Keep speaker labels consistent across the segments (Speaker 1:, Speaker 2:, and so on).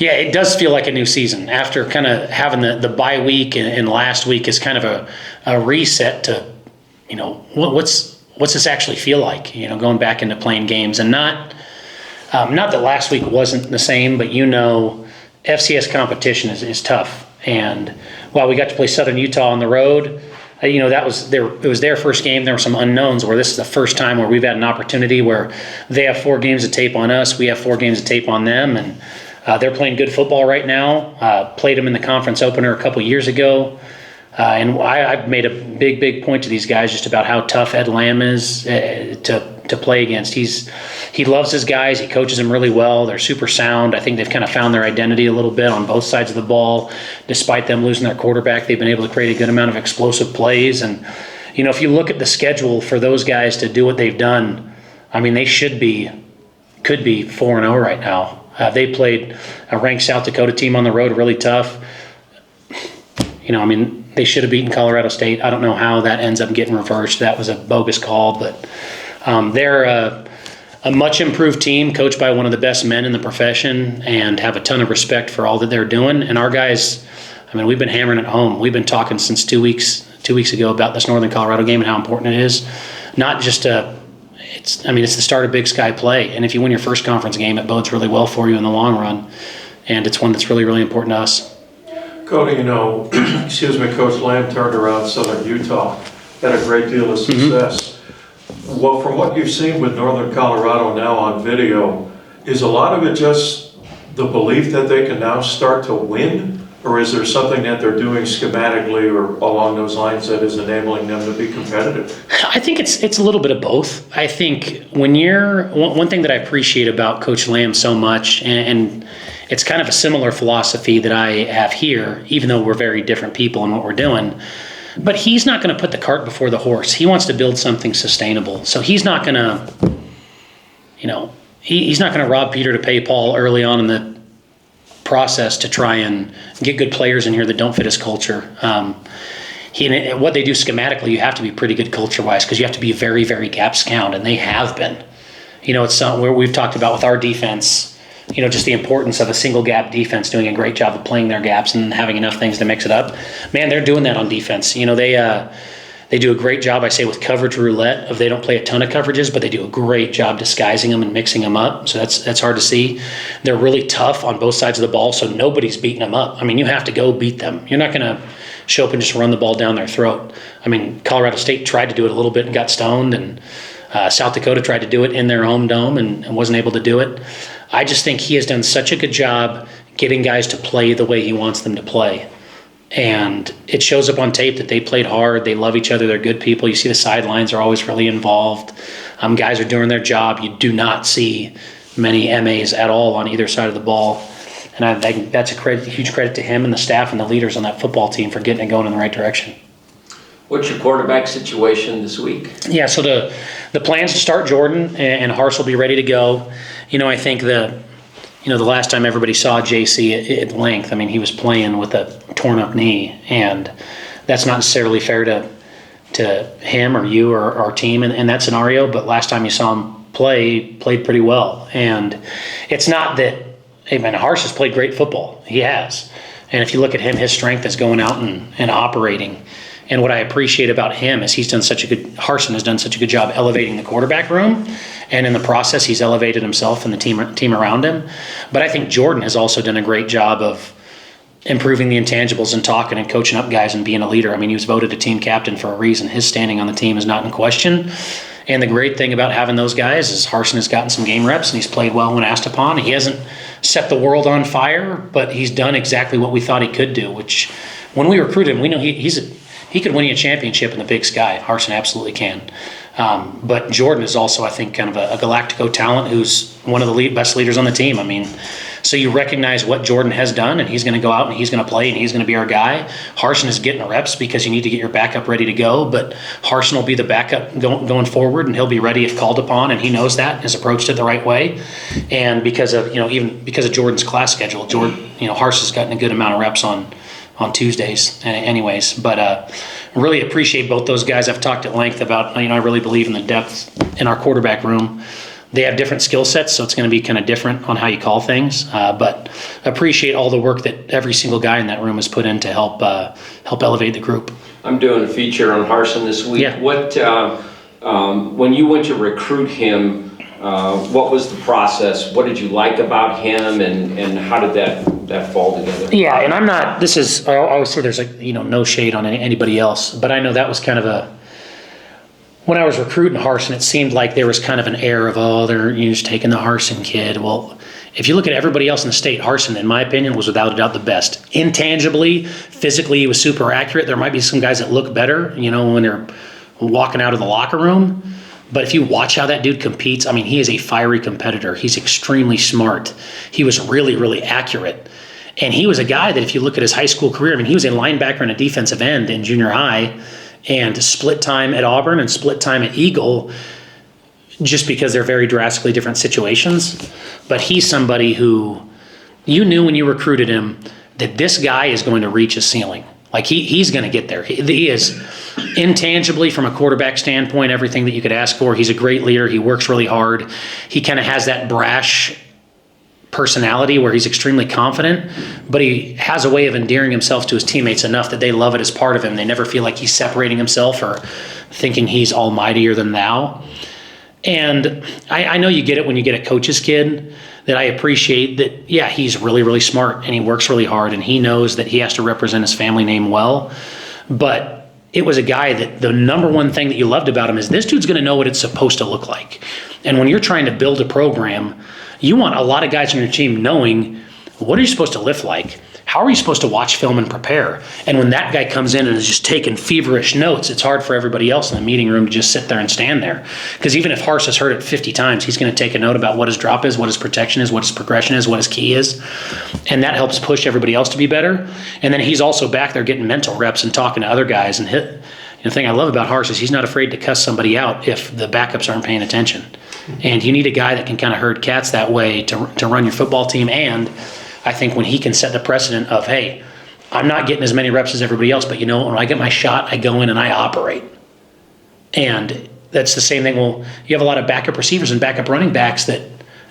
Speaker 1: Yeah, it does feel like a new season after kind of having the bye week and last week is kind of a reset to, what's this actually feel like? Going back into playing games and not that last week wasn't the same, but FCS competition is tough. And while we got to play Southern Utah on the road, it was their first game. There were some unknowns where this is the first time where we've had an opportunity where they have 4 games of tape on us, we have 4 games of tape on them, and they're playing good football right now. Played them in the conference opener a couple years ago. And I've made a big point to these guys just about how tough Ed Lamb is to play against. He loves his guys. He coaches them really well. They're super sound. I think they've kind of found their identity a little bit on both sides of the ball. Despite them losing their quarterback, they've been able to create a good amount of explosive plays. And, if you look at the schedule for those guys to do what they've done, I mean, they could be 4-0 right now. They played a ranked South Dakota team on the road, really tough. They should have beaten Colorado State. I don't know how that ends up getting reversed. That was a bogus call, but they're a much improved team, coached by one of the best men in the profession, and have a ton of respect for all that they're doing. And our guys, we've been hammering it home. We've been talking since 2 weeks ago about this Northern Colorado game and how important it is. Not just it's the start of Big Sky play. And if you win your first conference game, it bodes really well for you in the long run. And it's one that's really, really important to us.
Speaker 2: Cody, Coach Lamb turned around Southern Utah, had a great deal of success. Mm-hmm. Well, from what you've seen with Northern Colorado now on video, is a lot of it just the belief that they can now start to win? Or is there something that they're doing schematically or along those lines that is enabling them to be competitive?
Speaker 1: I think it's a little bit of both. I think when one thing that I appreciate about Coach Lamb so much, and it's kind of a similar philosophy that I have here, even though we're very different people in what we're doing. But he's not going to put the cart before the horse. He wants to build something sustainable. So he's not going to, he's not going to rob Peter to pay Paul early on in the process to try and get good players in here that don't fit his culture. What they do schematically, you have to be pretty good culture-wise because you have to be very, very gap scout, and they have been. It's something where we've talked about with our defense, just the importance of a single gap defense doing a great job of playing their gaps and having enough things to mix it up. Man, they're doing that on defense. They do a great job, I say, with coverage roulette. They don't play a ton of coverages, but they do a great job disguising them and mixing them up. So that's hard to see. They're really tough on both sides of the ball, so nobody's beating them up. You have to go beat them. You're not going to show up and just run the ball down their throat. Colorado State tried to do it a little bit and got stoned, and South Dakota tried to do it in their home dome and wasn't able to do it. I just think he has done such a good job getting guys to play the way he wants them to play. And it shows up on tape that they played hard. They love each other. They're good people. You see the sidelines are always really involved. Guys are doing their job. You do not see many MAs at all on either side of the ball. And I think that's huge credit to him and the staff and the leaders on that football team for getting it going in the right direction.
Speaker 3: What's your quarterback situation this week?
Speaker 1: Yeah, so the plan's to start Jordan, and Hars will be ready to go. I think the last time everybody saw JC at length, he was playing with a torn up knee, and that's not necessarily fair to him or you or our team in that scenario. But last time you saw him played pretty well, and it's not that. Hars has played great football. He has, and if you look at him, his strength is going out and operating. And what I appreciate about him is Harsin has done such a good job elevating the quarterback room, and in the process, he's elevated himself and the team around him. But I think Jordan has also done a great job of improving the intangibles and talking and coaching up guys and being a leader. He was voted a team captain for a reason. His standing on the team is not in question. And the great thing about having those guys is Harsin has gotten some game reps and he's played well when asked upon. He hasn't set the world on fire, but he's done exactly what we thought he could do, which when we recruited him, we know he could win you a championship in the Big Sky. Harsin absolutely can. But Jordan is also, I think, kind of a Galactico talent who's one of the best leaders on the team. So you recognize what Jordan has done, and he's going to go out and he's going to play and he's going to be our guy. Harsin is getting reps because you need to get your backup ready to go, but Harsin will be the backup going forward, and he'll be ready if called upon, and he knows that and has approached it the right way. And because of Jordan's class schedule, Harsin's gotten a good amount of reps on Tuesdays anyways. But really appreciate both those guys. I've talked at length about, I really believe in the depth in our quarterback room. they have different skill sets, so it's going to be kind of different on how you call things. But appreciate all the work that every single guy in that room has put in to help elevate the group.
Speaker 3: I'm doing a feature on Harsin this week.
Speaker 1: Yeah.
Speaker 3: What, when you went to recruit him, what was the process? What did you like about him, and how did that fall together?
Speaker 1: Yeah, and I'm not. This is. I always say there's no shade on anybody else, but I know that was kind of a. When I was recruiting Harsin, it seemed like there was kind of an air of, they're just taking the Harsin kid. Well, if you look at everybody else in the state, Harsin, in my opinion, was without a doubt the best. Intangibly, physically, he was super accurate. There might be some guys that look better, when they're walking out of the locker room. But if you watch how that dude competes, he is a fiery competitor. He's extremely smart. He was really, really accurate. And he was a guy that if you look at his high school career, he was a linebacker and a defensive end in junior high, and split time at Auburn and split time at Eagle, just because they're very drastically different situations. But he's somebody who you knew when you recruited him that this guy is going to reach a ceiling. Like he's going to get there. He is intangibly, from a quarterback standpoint, everything that you could ask for. He's a great leader. He works really hard. He kind of has that brash personality where he's extremely confident, but he has a way of endearing himself to his teammates enough that they love it as part of him. They never feel like he's separating himself or thinking he's almightier than thou. And I know you get it when you get a coach's kid, that I appreciate that, yeah, he's really, really smart and he works really hard and he knows that he has to represent his family name well. But it was a guy that the number one thing that you loved about him is this dude's going to know what it's supposed to look like. And when you're trying to build a program, you want a lot of guys on your team knowing, what are you supposed to lift like? How are you supposed to watch film and prepare? And when that guy comes in and is just taking feverish notes, it's hard for everybody else in the meeting room to just sit there and stand there. Because even if Hars has heard it 50 times, he's going to take a note about what his drop is, what his protection is, what his progression is, what his key is. And that helps push everybody else to be better. And then he's also back there getting mental reps and talking to other guys. And the thing I love about Hars is he's not afraid to cuss somebody out if the backups aren't paying attention. And you need a guy that can kind of herd cats that way to run your football team. And I think when he can set the precedent of, hey, I'm not getting as many reps as everybody else, but when I get my shot, I go in and I operate. And that's the same thing. Well, you have a lot of backup receivers and backup running backs that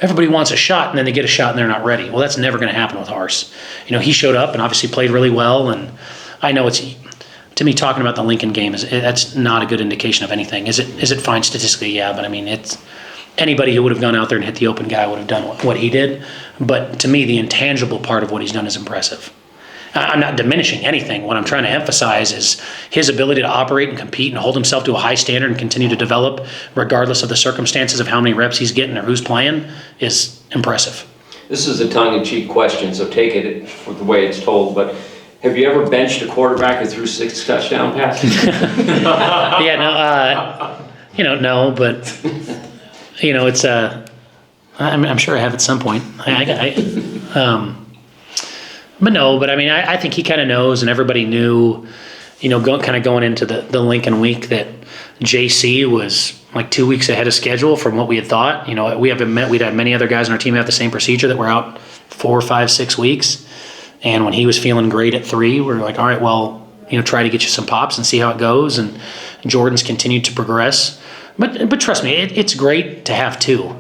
Speaker 1: everybody wants a shot and then they get a shot and they're not ready. Well, that's never going to happen with Hars. He showed up and obviously played really well. And I know to me, talking about the Lincoln game, that's not a good indication of anything. Is it fine statistically? Yeah, but it's anybody who would have gone out there and hit the open guy would have done what he did. But to me, the intangible part of what he's done is impressive. I'm not diminishing anything. What I'm trying to emphasize is his ability to operate and compete and hold himself to a high standard and continue to develop regardless of the circumstances of how many reps he's getting or who's playing is impressive.
Speaker 3: This is a tongue-in-cheek question, so take it for the way it's told, but have you ever benched a quarterback who threw 6 touchdown passes?
Speaker 1: Yeah, no, but it's I'm sure I have at some point. But I think he kind of knows, and everybody knew, going into the Lincoln week that JC was like 2 weeks ahead of schedule from what we had thought. We'd had many other guys on our team have the same procedure that were out 4, 5, 6 weeks. And when he was feeling great at 3, we were like, all right, well, try to get you some pops and see how it goes. And Jordan's continued to progress. But trust me, it's great to have 2.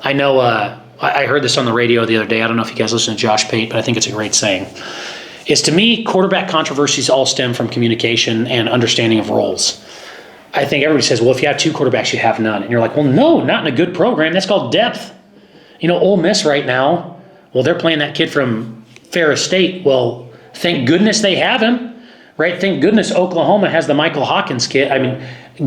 Speaker 1: I know I heard this on the radio the other day. I don't know if you guys listen to Josh Pate, but I think it's a great saying. To me, quarterback controversies all stem from communication and understanding of roles. I think everybody says, well, if you have 2 quarterbacks, you have none. And you're like, well, no, not in a good program. That's called depth. Ole Miss right now, well, they're playing that kid from Ferris State. Well, thank goodness they have him, right? Thank goodness Oklahoma has the Michael Hawkins kid.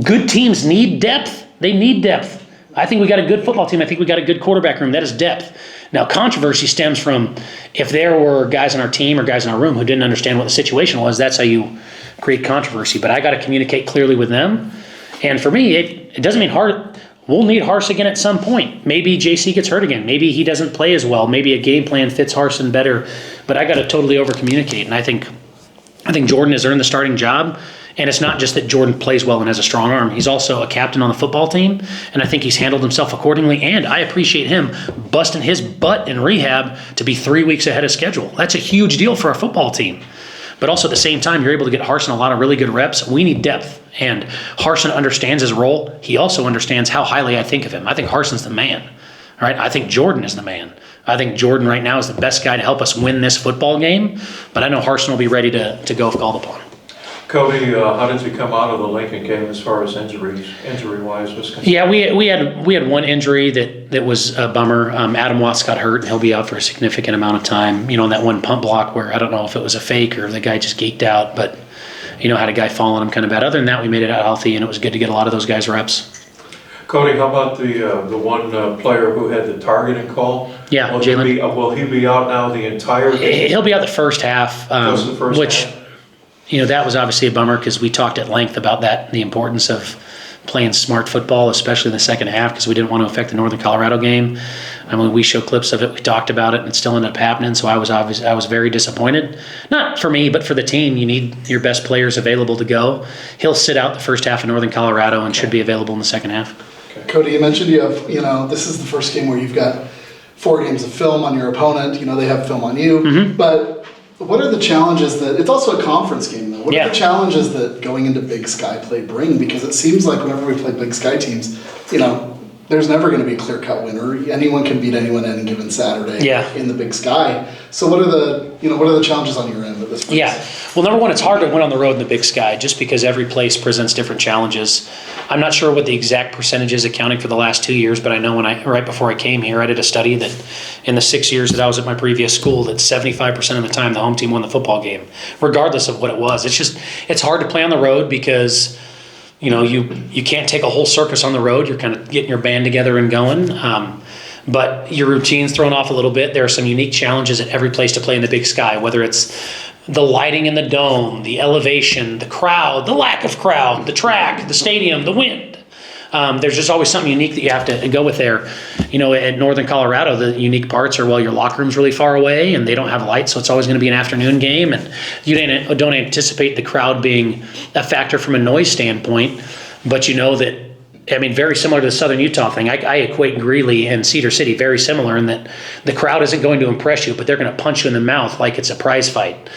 Speaker 1: Good teams need depth. They need depth. I think we got a good football team. I think we got a good quarterback room. That is depth. Now, controversy stems from if there were guys on our team or guys in our room who didn't understand what the situation was, that's how you create controversy. But I got to communicate clearly with them. And for me, it doesn't mean we'll need Hars again at some point. Maybe JC gets hurt again. Maybe he doesn't play as well. Maybe a game plan fits Harsin better. But I got to totally over-communicate. And I think Jordan has earned the starting job. And it's not just that Jordan plays well and has a strong arm. He's also a captain on the football team, and I think he's handled himself accordingly. And I appreciate him busting his butt in rehab to be 3 weeks ahead of schedule. That's a huge deal for our football team. But also at the same time, you're able to get Harsin a lot of really good reps. We need depth. And Harsin understands his role. He also understands how highly I think of him. I think Harsin's the man. All right? I think Jordan is the man. I think Jordan right now is the best guy to help us win this football game. But I know Harsin will be ready to go if called upon.
Speaker 2: Cody, how did you come out of the Lincoln game as far as injury-wise was concerned?
Speaker 1: Yeah, we had one injury that was a bummer. Adam Watts got hurt, and he'll be out for a significant amount of time. You know, that one punt block where I don't know if it was a fake or the guy just geeked out, but, you know, had a guy fall on him kind of bad. Other than that, we made it out healthy, and it was good to get a lot of those guys reps.
Speaker 2: Cody, how about the one player who had the targeting call?
Speaker 1: Yeah, Jalen.
Speaker 2: Will he be out now the entire game?
Speaker 1: He'll be out the first half,
Speaker 2: Just the first
Speaker 1: which,
Speaker 2: half?
Speaker 1: you know, that was obviously a bummer because we talked at length about that, the importance of playing smart football, especially in the second half, because we didn't want to affect the Northern Colorado game. I mean, we showed clips of it, we talked about it, and it still ended up happening. So I was very disappointed. Not for me, but for the team. You need your best players available to go. He'll sit out the first half of Northern Colorado and should be available in the second half.
Speaker 2: Okay.
Speaker 4: Cody, you mentioned this is the first game where you've got 4 games of film on your opponent. You know, they have film on you,
Speaker 1: Mm-hmm.
Speaker 4: but what are the challenges that, it's also a conference game though, what are the challenges that going into Big Sky play bring? Because it seems like whenever we play Big Sky teams, you know, there's never going to be a clear-cut winner. Anyone can beat anyone any given Saturday in the Big Sky. So what are the challenges on your end of this place?
Speaker 1: Yeah. Well, number one, it's hard to win on the road in the Big Sky just because every place presents different challenges. I'm not sure what the exact percentage is accounting for the last 2 years, but I know right before I came here, I did a study that in the 6 years that I was at my previous school, that 75% of the time the home team won the football game, regardless of what it was. It's hard to play on the road because, you know, you can't take a whole circus on the road. You're kind of getting your band together and going. But your routine's thrown off a little bit. There are some unique challenges at every place to play in the Big Sky, whether it's the lighting in the dome, the elevation, the crowd, the lack of crowd, the track, the stadium, the wind. There's just always something unique that you have to go with there. You know, at Northern Colorado, the unique parts are, well, your locker room's really far away and they don't have lights, so it's always going to be an afternoon game, and you don't anticipate the crowd being a factor from a noise standpoint, but you know that, I mean, very similar to the Southern Utah thing. I equate Greeley and Cedar City very similar in that the crowd isn't going to impress you, but they're going to punch you in the mouth like it's a prize fight.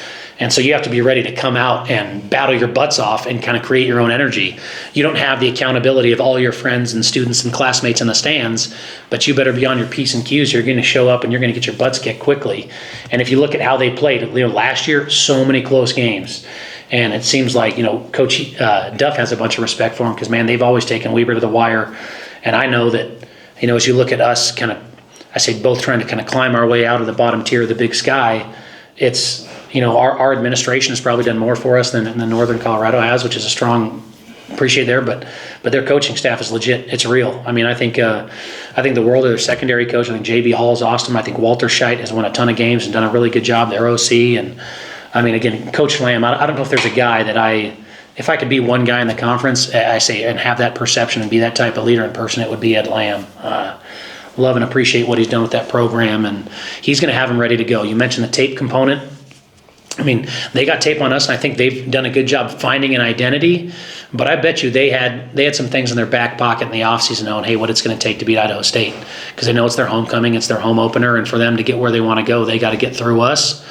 Speaker 1: And so you have to be ready to come out and battle your butts off and kind of create your own energy. You don't have the accountability of all your friends and students and classmates in the stands, but you better be on your P's and Q's. You're going to show up and you're going to get your butts kicked quickly. And if you look at how they played, you know, last year, so many close games. And it seems like, you know, Coach Duff has a bunch of respect for him because, man, they've always taken Weber to the wire. And I know that, you know, as you look at us kind of, I say both trying to kind of climb our way out of the bottom tier of the Big Sky, it's, you know, our administration has probably done more for us than Northern Colorado has, which is a strong appreciate there, but their coaching staff is legit. It's real. I mean, I think the world of their secondary coach. I think J.B. Hall's awesome. I think Walter Scheidt has won a ton of games and done a really good job. Their OC, and I mean, again, Coach Lamb. I don't know if there's a guy that if I could be one guy in the conference, I say, and have that perception and be that type of leader in person, it would be Ed Lamb. Love and appreciate what he's done with that program, and he's going to have them ready to go. You mentioned the tape component. I mean, they got tape on us, and I think they've done a good job finding an identity. But I bet you they had some things in their back pocket in the offseason knowing, hey, what it's going to take to beat Idaho State. Because they know it's their homecoming, it's their home opener, and for them to get where they want to go, they got to get through us.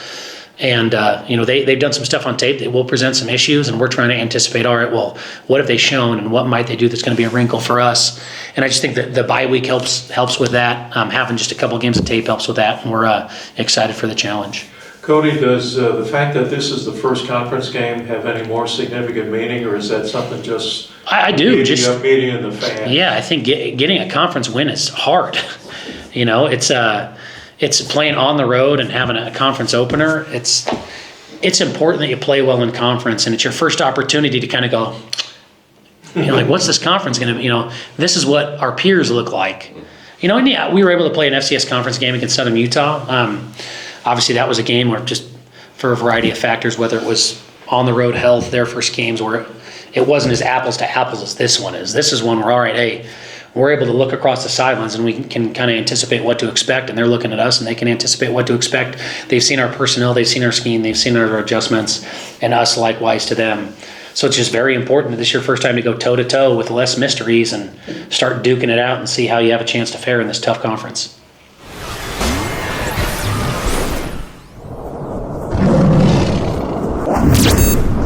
Speaker 1: And, you know, they've done some stuff on tape that will present some issues, and we're trying to anticipate, all right, well, what have they shown, and what might they do that's going to be a wrinkle for us? And I just think that the bye week helps with that. Having just a couple games of tape helps with that, and we're excited for the challenge.
Speaker 2: Cody, does the fact that this is the first conference game have any more significant meaning, or is that something just
Speaker 1: I do
Speaker 2: meeting the fans?
Speaker 1: Yeah, I think getting a conference win is hard. You know, it's playing on the road and having a conference opener. It's important that you play well in conference, and it's your first opportunity to kind of go, you know, like, what's this conference going to be? You know, this is what our peers look like. You know, and yeah, we were able to play an FCS conference game against Southern Utah. Obviously, that was a game where just for a variety of factors, whether it was on the road health, their first games where it wasn't as apples to apples as this one is. This is one where, all right, hey, we're able to look across the sidelines and we can kind of anticipate what to expect, and they're looking at us and they can anticipate what to expect. They've seen our personnel, they've seen our scheme, they've seen our adjustments, and us likewise to them. So it's just very important that this is your first time to go toe-to-toe with less mysteries and start duking it out and see how you have a chance to fare in this tough conference.